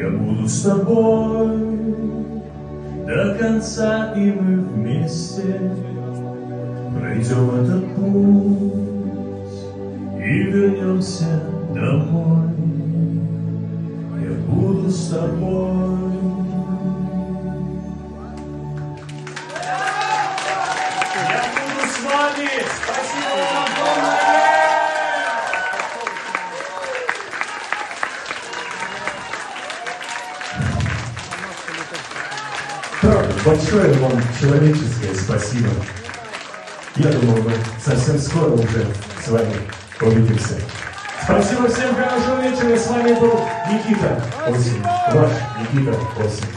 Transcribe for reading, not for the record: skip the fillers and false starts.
Я буду с тобой до конца, и мы вместе пройдем этот путь и вернемся домой. Я буду с тобой. Я буду с вами. Спасибо вам огромное. Правда, большое вам человеческое спасибо. Я думал, мы совсем скоро уже с вами увидимся. Спасибо всем, хорошего вечера. С вами был Никита Осин. Ваш Никита Осин.